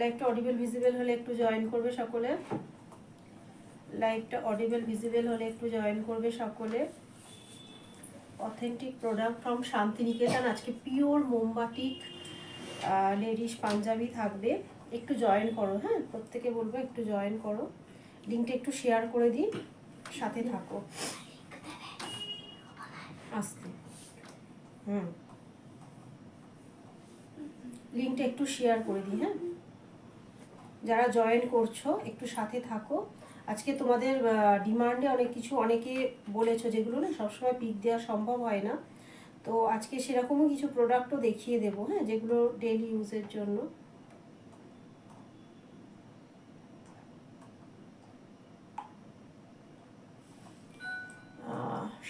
লাইভটা audible visible হলে একটু জয়েন করবে সকলে। লাইভটা অডিবল ভিজিবল হলে একটু জয়েন করবে সকলে। অথেন্টিক প্রোডাক্ট ফ্রম শান্তিনিকেতন, আজকে পিওর মোমবাটিক লেডিস পাঞ্জাবি থাকবে। একটু জয়েন করো, হ্যাঁ প্রত্যেকে বলবো একটু জয়েন করো। লিঙ্কটা একটু শেয়ার করে দিই, সাথে থাকো আস্তে। লিঙ্কটা একটু শেয়ার করে দিই, হ্যাঁ যারা জয়েন করছো একটু সাথে থাকো। আজকে তোমাদের ডিমান্ডে অনেক কিছু অনেকে বলেছো, যেগুলো না সবসময় পিক দেওয়া সম্ভব হয় না, তো আজকে সেরকমও কিছু প্রোডাক্টও দেখিয়ে দেবো, হ্যাঁ যেগুলো ডেইলি ইউজের জন্য।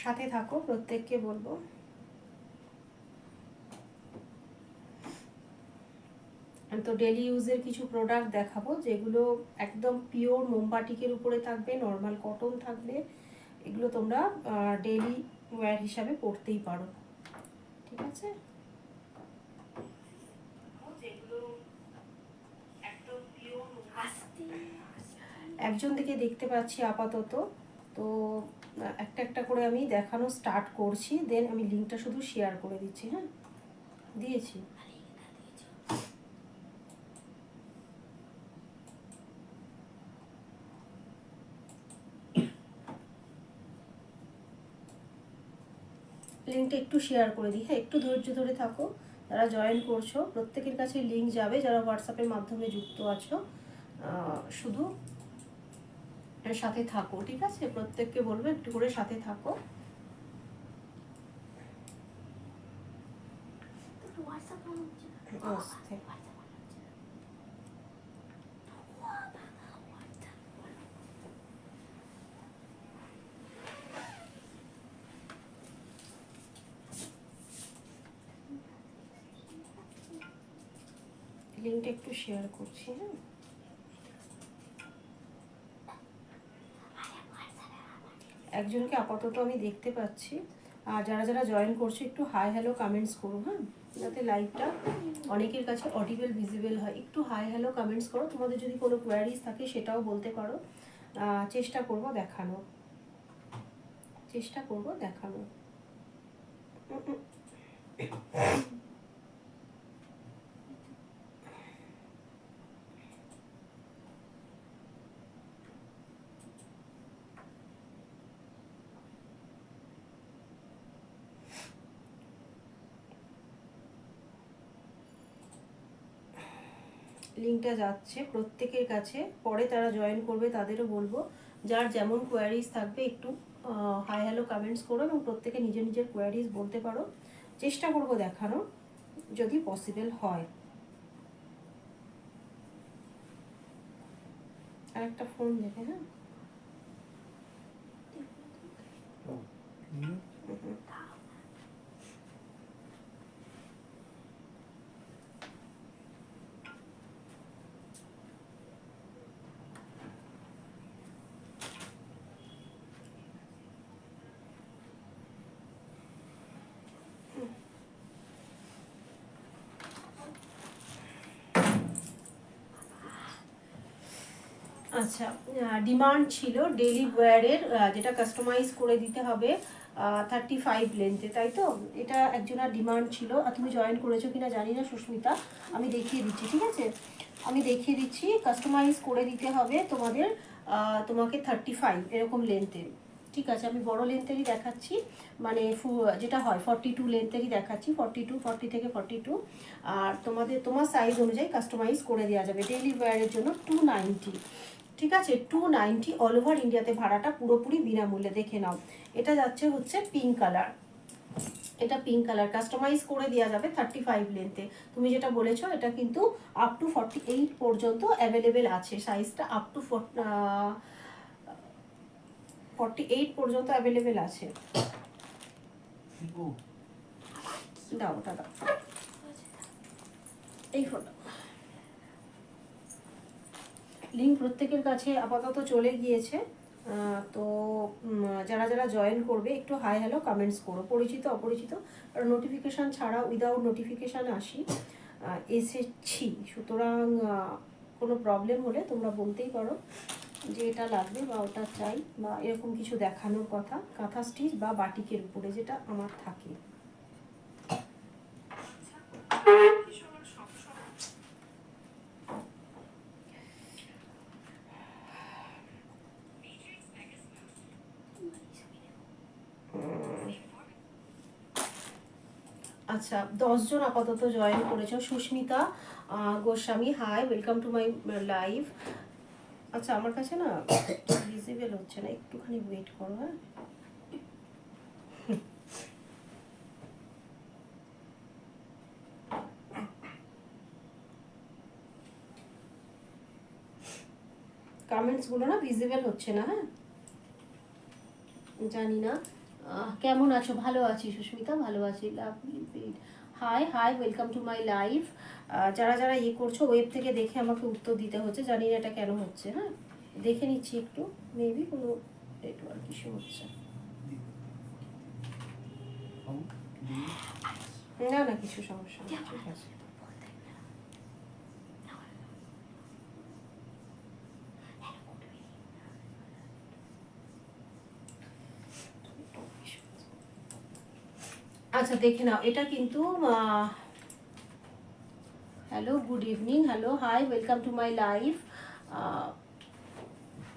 সাথে থাকো, প্রত্যেককে বলবো। তো ডেলি ইউজের কিছু প্রোডাক্ট দেখাবো, যেগুলো একদম পিওর মোমবাটিকের উপরে থাকবে, নর্মাল কটন থাকবে। এগুলো তোমরা ডেলি ওয়্যার হিসাবে পরতেই পারো, ঠিক আছে। একজন থেকে দেখতে পাচ্ছি আপাতত, তো একটা একটা করে আমি দেখানো স্টার্ট করছি, দেন আমি লিঙ্কটা শুধু শেয়ার করে দিচ্ছি। হ্যাঁ দিয়েছি। লিঙ্কটা একটু শেয়ার করে দিই, হ্যাঁ একটু ধৈর্য ধরে থাকো। যারা জয়েন করছো প্রত্যেকের কাছে লিঙ্ক যাবে, যারা হোয়াটসঅ্যাপের মাধ্যমে যুক্ত আছো শুধু সাথে থাকো, ঠিক আছে। প্রত্যেককে বলবো একটু করে সাথে থাকো। লিঙ্কটা একটু শেয়ার করছি, হ্যাঁ একজনকে আপাতত আমি দেখতে পাচ্ছি। আর যারা যারা জয়েন করছে একটু হাই হ্যালো কমেন্টস করো, হ্যাঁ যাতে লাইভটা অনেকের কাছে অডিবল ভিজিবল হয়। একটু হাই হ্যালো কমেন্টস করো, তোমাদের যদি কোনো কোয়ারিজ থাকে সেটাও বলতে পারো। চেষ্টা করব দেখানো, চেষ্টা করব দেখানো। লিঙ্কটা যাচ্ছে প্রত্যেকের কাছে, পরে তারা জয়েন করবে তাদেরও বলবো যার যেমন কোয়ারিজ থাকবে একটু হাই হ্যালো কমেন্টস করো, এবং প্রত্যেকে নিজের নিজের কোয়ারিজ বলতে পারো। চেষ্টা করব দেখানো যদি পসিবল হয়। আর একটা ফোন দেখে, হ্যাঁ আচ্ছা, ডিমান্ড ছিল ডেলি ওয়্যারের যেটা কাস্টমাইজ করে দিতে হবে 35 লেন্থে, তাই তো? এটা একজনের ডিমান্ড ছিল। আর তুমি জয়েন করেছো কিনা জানি না সুস্মিতা, আমি দেখিয়ে দিচ্ছি, ঠিক আছে আমি দেখিয়ে দিচ্ছি। কাস্টমাইজ করে দিতে হবে তোমাদের, তোমাকে 35 এরকম লেন্থের, ঠিক আছে। আমি বড় লেন্থেরই দেখাচ্ছি, মানে যেটা হয় 42 লেন্থেরই দেখাচ্ছি, 40 থেকে 42। আর তোমার সাইজ অনুযায়ী কাস্টমাইজ করে দেওয়া যাবে। ডেলি ওয়্যারের জন্য 290, ঠিক আছে 290 অল ওভার ইন্ডিয়াতে ভাড়াটা পুরোপুরি বিনামূল্যে। দেখে নাও, এটা যাচ্ছে হচ্ছে পিঙ্ক কালার, এটা পিঙ্ক কালার কাস্টমাইজ করে দেওয়া যাবে 35 লেন্থে। তুমি যেটা বলেছো এটা কিন্তু আপ টু 48 পর্যন্ত অ্যাভেলেবেল আছে, সাইজটা আপ টু 48 পর্যন্ত অ্যাভেলেবেল আছে। দাও দাদা এই ফটো, লিঙ্ক প্রত্যেকের কাছে আপাতত চলে গিয়েছে। তো যারা যারা জয়েন করবে একটু হাই হ্যালো কমেন্টস করো, পরিচিত অপরিচিত। আর নোটিফিকেশান ছাড়া উইদাউট নোটিফিকেশান এসেছি, সুতরাং কোনো প্রবলেম হলে তোমরা বলতেই পারো যে এটা লাগবে বা ওটা চাই, বা এরকম কিছু দেখানোর কথা কাঁথা স্টিচ বা বাটিকের উপরে যেটা আমার থাকে। আচ্ছা, 10 জন আপাতত জয়েন করেছো। Sushmita Goswami, hi, welcome to my live. আচ্ছা, আমার কাছে না ভিজিবল হচ্ছে না, একটুখানি ওয়েট করো। হ্যাঁ, কমেন্টসগুলো না ভিজিবল হচ্ছে না। হ্যাঁ, জানি না। কেমন আছো? ভালো আছি সুস্মিতা, ভালো আছি। High high, welcome to my live. যারা যারা ইয়ে করছো ওয়েব থেকে দেখে আমাকে উত্তর দিতে হচ্ছে, জানি না এটা কেন হচ্ছে। হ্যাঁ, দেখে নিচ্ছি একটু, মেবি কোনো নেটওয়ার্ক ইস্যু হচ্ছে। না না, কিছু সমস্যা নেই, ঠিক আছে। আচ্ছা, দেখে নাও, এটা কিন্তু hello, good evening, hello, hi, welcome to my live.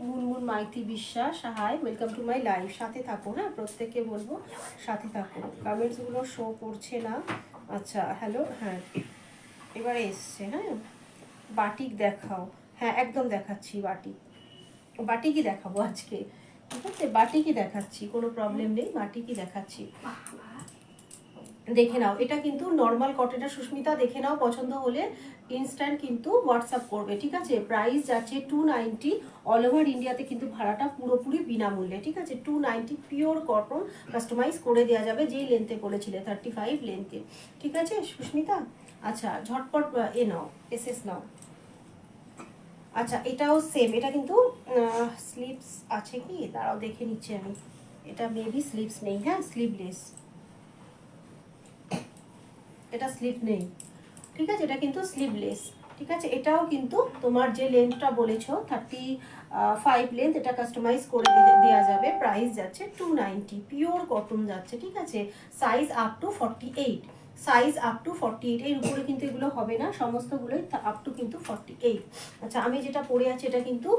Munmun Maiti Biswas, hi, welcome to my live. সাথে থাকো, হ্যাঁ, প্রত্যেককে বলবো সাথে থাকো। কমেন্টসগুলো শো করছে না। আচ্ছা, হ্যালো, হ্যাঁ, এবারে এসছে। হ্যাঁ, বাটিক দেখাও। হ্যাঁ, একদম দেখাচ্ছি বাটিক। বাটিকই দেখাবো আজকে, ঠিক আছে, বাটিকই দেখাচ্ছি, কোনো প্রবলেম নেই, বাটিকই দেখাচ্ছি। দেখে নাও, এটা কিন্তু নর্মাল কটনটা সুস্মিতা, দেখে নাও, পছন্দ হলে ইনস্ট্যান্ট কিন্তু হোয়াটসঅ্যাপ করবে, ঠিক আছে। প্রাইস যাচ্ছে 290, অল ওভার ইন্ডিয়াতে কিন্তু ভাড়াটা পুরোপুরি বিনামূল্যে, ঠিক আছে। 290, পিওর কটন, কাস্টমাইজ করে দেওয়া যাবে যেই লেন্থে বলেছিলে 35 লেন্থে, ঠিক আছে সুস্মিতা। আচ্ছা, ঝটপট এ নাও, এসএস নাও। আচ্ছা, এটাও সেম, এটা কিন্তু স্লিভস আছে কি, দাঁড়াও দেখে নিচ্ছি আমি। এটা মেবি স্লিভস নেই, হ্যাঁ, স্লিভলেস, এটা স্লিভ নেই, ঠিক আছে, এটা কিন্তু স্লিভলেস, ঠিক আছে। এটাও কিন্তু তোমার যে লেন্থটা বলেছো 35 লেন্থ, এটা কাস্টমাইজ করে দেওয়া যাবে। প্রাইস যাচ্ছে 290, পিওর কটন যাচ্ছে, ঠিক আছে। Size up to 48, size up to 48, এর উপরে কিন্তু এগুলো হবে না, সমস্তগুলোই আপ টু কিন্তু 48। আচ্ছা, আমি যেটা পরে আছি এটা কিন্তু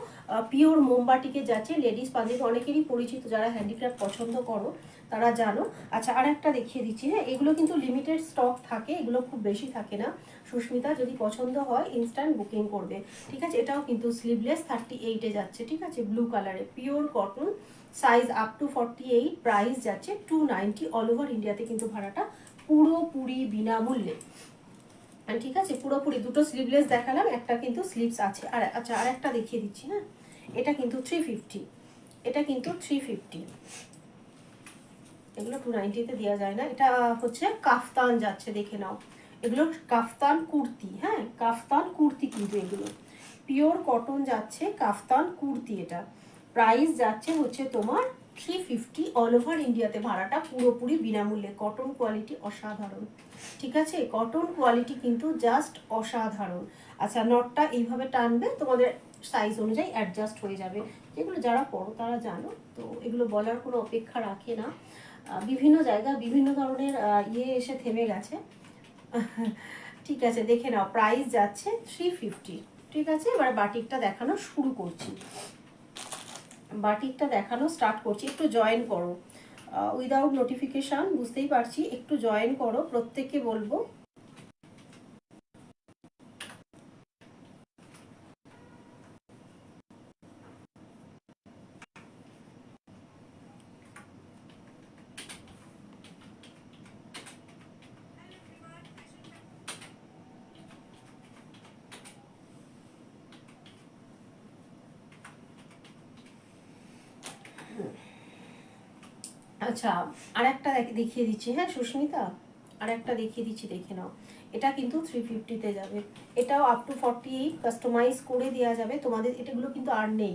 পিওর মোমবাটিকে যাচ্ছে, লেডিস পাঞ্জাবি অনেকেরই পরিচিত, যারা হ্যান্ডিক্রাফট পছন্দ করো তারা জানো। আচ্ছা, আর একটা দেখিয়ে দিচ্ছি। হ্যাঁ, এগুলো কিন্তু লিমিটেড স্টক থাকে, এগুলো খুব বেশি থাকে না সুস্মিতা, যদি পছন্দ হয় ইনস্ট্যান্ট বুকিং করবে, ঠিক আছে। এটাও কিন্তু স্লিভলেস 38-এ যাচ্ছে, ঠিক আছে, ব্লু কালারে, pure cotton, size up to 48, price যাচ্ছে 290, অল ওভার ইন্ডিয়াতে কিন্তু ভাড়াটা পুরোপুরি বিনামূল্যে, ঠিক আছে। পুরোপুরি দুটো স্লিভলেস দেখালাম, একটা কিন্তু স্লিভস আছে। আর আচ্ছা, আর একটা দেখিয়ে দিচ্ছি। হ্যাঁ, এটা কিন্তু 350, এটা কিন্তু 350, এগুলো 290-তে দেওয়া যায় না। এটা হচ্ছে কাফতান যাচ্ছে, দেখে নাও, এগুলো কাফতান কুর্তি, হ্যাঁ, কাফতান কুর্তি কিন্তু এগুলো পিওর কটন যাচ্ছে, কাফতান কুর্তি। এটা প্রাইস যাচ্ছে হচ্ছে তোমার 350, অল ওভার ইন্ডিয়াতে ভাড়াটা পুরোপুরি বিনামূল্যে। কটন কোয়ালিটি অসাধারণ, ঠিক আছে, কটন কোয়ালিটি কিন্তু জাস্ট অসাধারণ। আচ্ছা, নটটা এইভাবে টানবে, তোমাদের সাইজ অনুযায়ী অ্যাডজাস্ট হয়ে যাবে, যেগুলো যারা পড়ো তারা জানো, তো এগুলো বলার কোনো অপেক্ষা রাখে না। বিভিন্ন জায়গায় বিভিন্ন ধরনের ইয়ে এসে থেমে গেছে, ঠিক আছে। দেখে নাও, প্রাইস যাচ্ছে 350, ঠিক আছে। এবার বাটিকটা দেখানো শুরু করছি, বাটিকটা দেখানো স্টার্ট করছি। একটু জয়েন করো, উইদাউট নোটিফিকেশান, বুঝতেই পারছি, একটু জয়েন করো, প্রত্যেককে বলবো। আচ্ছা, আর একটা দেখিয়ে দিচ্ছি, হ্যাঁ সুস্মিতা, আর একটা দেখিয়ে দিচ্ছি, দেখে নাও। এটা কিন্তু 350-তে যাবে। এটাও আপ টু 48 কাস্টমাইজ করে দেওয়া যাবে তোমাদের। এটাগুলো কিন্তু আর নেই,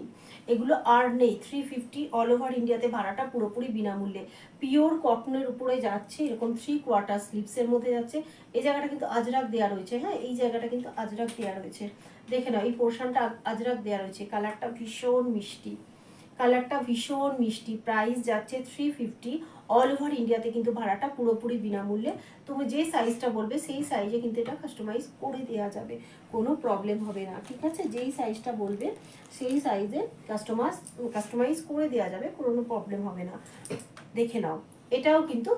এগুলো আর নেই। 350 অল ওভার ইন্ডিয়াতে, ভাড়াটা পুরোপুরি বিনামূল্যে। পিওর কটনের উপরে যাচ্ছে, এরকম 3/4 স্লিভসের মধ্যে যাচ্ছে। এই জায়গাটা কিন্তু আজরাক দেওয়া রয়েছে, হ্যাঁ এই জায়গাটা কিন্তু আজরাক দেওয়া রয়েছে। দেখে নাও এই পোর্শনটা আজরাক দেওয়া রয়েছে। কালারটা ভীষণ মিষ্টি, কালারটা ভীষণ মিষ্টি। প্রাইস যাচ্ছে 350। অল ওভার ইন্ডিয়াতে কিন্তু ভাড়াটা পুরোপুরি বিনামূল্যে। তুমি যে সাইজটা বলবে সেই সাইজে কিন্তু এটা কাস্টমাইজ করে দেওয়া যাবে, কোনো প্রবলেম হবে না। ঠিক আছে, যেই সাইজটা বলবে সেই সাইজে কাস্টমাইজ করে দেওয়া যাবে, কোনো প্রবলেম হবে না। দেখে নাও, এটাও কিন্তু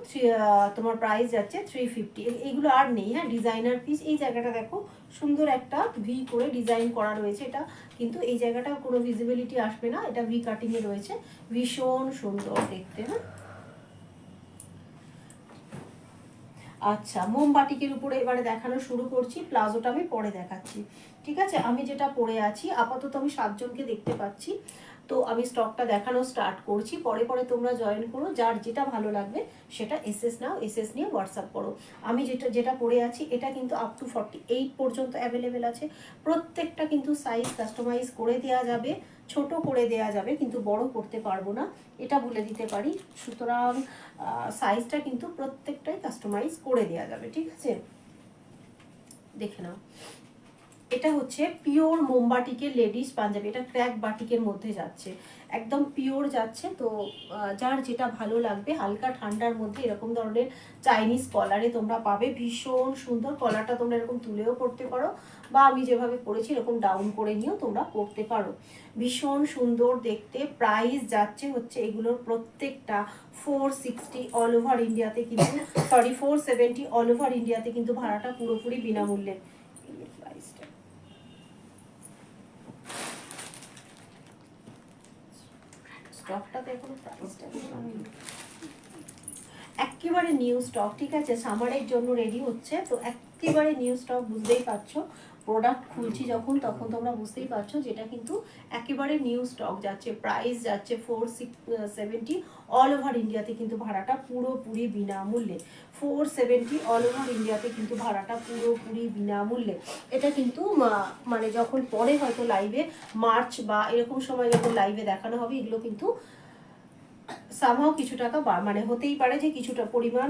তোমার প্রাইস যাচ্ছে 350। এইগুলো আর নেই, হ্যাঁ ডিজাইনার পিস। এই জায়গাটা দেখো সুন্দর একটা ভি করে ডিজাইন করা রয়েছে। এটা কিন্তু এই জায়গাটা কোনো ভিজিবিলিটি আসবে না, এটা ভি কাটিংয়ে রয়েছে, ভীষণ সুন্দর দেখতে। হ্যাঁ আচ্ছা, মোমবাটিকের উপরে এবারে দেখানো শুরু করছি। প্লাজোটা আমি পরে দেখাচ্ছি। ঠিক আছে, আমি যেটা পরে আছি আপাতত আমি 7 জনকে দেখতে পাচ্ছি, তো আমি স্টকটা দেখানো স্টার্ট করছি। পরে পরে তোমরা জয়েন করো, যার যেটা ভালো লাগবে সেটা এসএস নাও, এসএস নিয়ে হোয়াটসঅ্যাপ করো। আমি যেটা পরে আছি এটা কিন্তু আপ টু 48 পর্যন্ত অ্যাভেলেবেল আছে। প্রত্যেকটা কিন্তু সাইজ কাস্টমাইজ করে দেওয়া যাবে, ছোট করে দেওয়া যাবে, কিন্তু বড় করতে পারবো না, এটা বলে দিতে পারি। সুতরাং সাইজটা কিন্তু প্রত্যেকটাই কাস্টমাইজ করে দেওয়া যাবে। ঠিক আছে, দেখে নাও। এটা হচ্ছে পিওর মোমবাটিকের লেডিস পাঞ্জাবি। এটা ক্র্যাক বাটিকের মধ্যে যাচ্ছে, একদম পিওর যাচ্ছে। তো যার যেটা ভালো লাগবে, হালকা ঠান্ডার মধ্যে এরকম ধরনের চাইনিজ কলারে তোমরা পাবে। ভীষণ সুন্দর কলারটা, তোমরা এরকম তুলেও পরতে পারো, বা আমি যেভাবে পরেছি এরকম ডাউন করে নিয়েও তোমরা পরতে পারো। ভীষণ সুন্দর দেখতে। প্রাইস যাচ্ছে হচ্ছে এগুলোর প্রত্যেকটা 460 অল ওভার ইন্ডিয়াতে, কিন্তু 470 অল ওভার ইন্ডিয়াতে কিন্তু ভাড়াটা পুরোপুরি বিনামূল্যে। প্রাইসটা স্টকটাতে এখনো প্রাইসটা একেবারে নিউ স্টক। ঠিক আছে, সামারের জন্য রেডি হচ্ছে, তো একেবারে নিউ স্টক। বুঝতেই পারছো, প্রোডাক্ট খুলছি যখন তখন তোমরা বুঝতেই পারছো যেটা কিন্তু একেবারে নিউ স্টক যাচ্ছে। প্রাইস যাচ্ছে 470 অল ওভার ইন্ডিয়াতে, কিন্তু ভাড়াটা পুরোপুরি বিনামূল্যে। 470 অল ওভার ইন্ডিয়াতে কিন্তু ভাড়াটা পুরোপুরি বিনামূল্যে। এটা কিন্তু মানে যখন পরে হয়তো লাইভে মার্চ বা এরকম সময় যখন লাইভে দেখানো হবে, এগুলো কিন্তু সামহাও কিছু টাকা মানে হতেই পারে যে কিছুটা পরিমাণ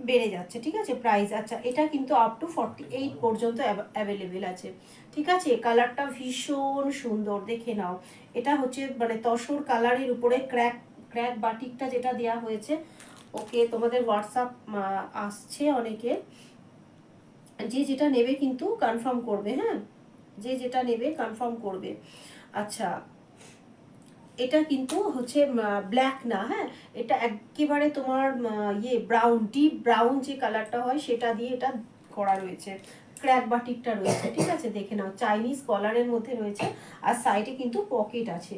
বেড়ে যাচ্ছে। ঠিক আছে, প্রাইস। আচ্ছা, এটা কিন্তু আপ টু 48 পর্যন্ত অ্যাভেলেবেল আছে। ঠিক আছে, কালারটা ভীষণ সুন্দর, দেখে নাও। এটা হচ্ছে মানে তসর কালারের উপরে ক্র্যাক বাটিকটা যেটা দেয়া হয়েছে। ওকে, তোমাদের হোয়াটসঅ্যাপ আসছে অনেকে, যে যেটা নেবে কিন্তু কনফার্ম করবে, হ্যাঁ যে যেটা নেবে কনফার্ম করবে। আচ্ছা, এটা কিন্তু হচ্ছে ব্ল্যাক না, হ্যাঁ এটা একেবারে তোমার ব্রাউন, ডিপ ব্রাউন যে কালারটা হয় সেটা দিয়ে এটা করা রয়েছে। ক্র্যাক বাটিকটা রয়েছে। ঠিক আছে, দেখে নাও, চাইনিজ কলারের মধ্যে রয়েছে, আর সাইডে কিন্তু পকেট আছে।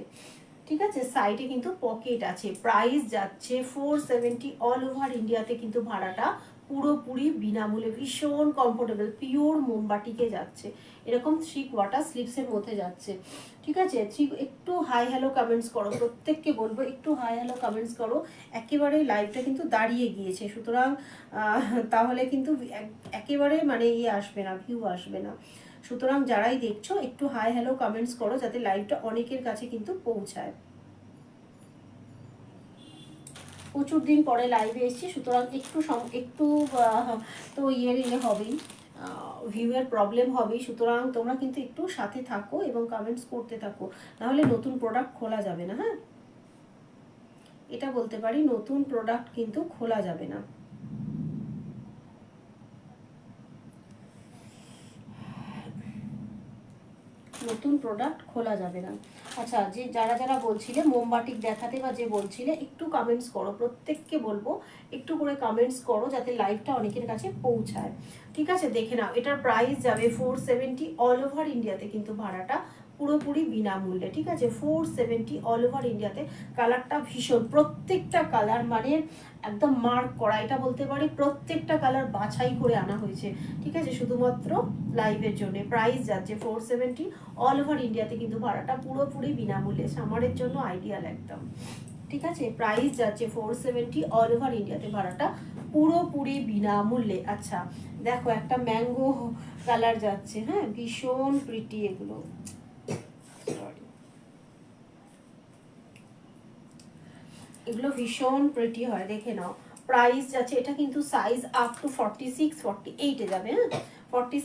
ঠিক আছে, সাইডে কিন্তু পকেট আছে। প্রাইস যাচ্ছে 470 অল ওভার ইন্ডিয়াতে, কিন্তু ভাড়াটা পুরোপুরি বিনামূল্যে। ভীষণ কমফোর্টেবল, পিওর মোমবাটিকে যাচ্ছে, এরকম 3/4 স্লিভসের মধ্যে যাচ্ছে। ঠিক আছে, একটু হাই হ্যালো কমেন্টস করো, প্রত্যেককে বলবো একটু হাই হ্যালো কমেন্টস করো। একেবারে লাইভটা কিন্তু দাঁড়িয়ে গিয়েছে, সুতরাং তাহলে কিন্তু একেবারে মানে আসবে না, ভিউ আসবে না। সুতরাং যারাই দেখছো একটু হাই হ্যালো কমেন্টস করো, যাতে লাইভটা অনেকের কাছে কিন্তু পৌঁছায়। প্রচুর দিন পরে লাইভে এসেছি, সুতরাং একটু তো হবেই, ভিউয়ের প্রবলেম হবেই। সুতরাং তোমরা কিন্তু একটু সাথে থাকো এবং কমেন্টস করতে থাকো, নাহলে নতুন প্রোডাক্ট খোলা যাবে না। হ্যাঁ, এটা বলতে পারি, নতুন প্রোডাক্ট কিন্তু খোলা যাবে না। নতুন প্রোডাক্ট খোলা যাবে না। আচ্ছা, যে যারা বলছিলে মোমবাটিক দেখাতে, বা যে বলছিলে, একটু কমেন্টস করো, প্রত্যেককে বলবো একটু করে কমেন্টস করো, যাতে লাইভটা অনেকের কাছে পৌঁছায়। ঠিক আছে, দেখে নাও, এটার প্রাইস যাবে 470 অল ওভার ইন্ডিয়াতে, কিন্তু ভাড়াটা পুরোপুরি বিনামূল্যে। ঠিক আছে, 470 অল ওভার ইন্ডিয়াতে। কালারটা ভীষণ, প্রত্যেকটা কালার মানে একদম মার্ক করা, এটা বলতে পারি প্রত্যেকটা কালার বাছাই করে আনা হয়েছে। ঠিক আছে, শুধুমাত্র লাইভের জন্য। প্রাইস যাচ্ছে 470 অল ওভার ইন্ডিয়াতে, কিন্তু ভাড়াটা পুরোপুরি বিনামূল্যে, সামারের জন্য আইডিয়াল একদম। ঠিক আছে, প্রাইস যাচ্ছে 470 অল ওভার ইন্ডিয়াতে, ভাড়াটা পুরোপুরি বিনামূল্যে। আচ্ছা দেখো একটা ম্যাঙ্গো কালার যাচ্ছে, হ্যাঁ ভীষণ প্রিটি এগুলো, এগুলো ভীষণ প্রিটি হয়, দেখে নাও। প্রাইস যাচ্ছে, এটা কিন্তু সাইজ আপ টু 46 48 এ যাবে, হ্যাঁ 46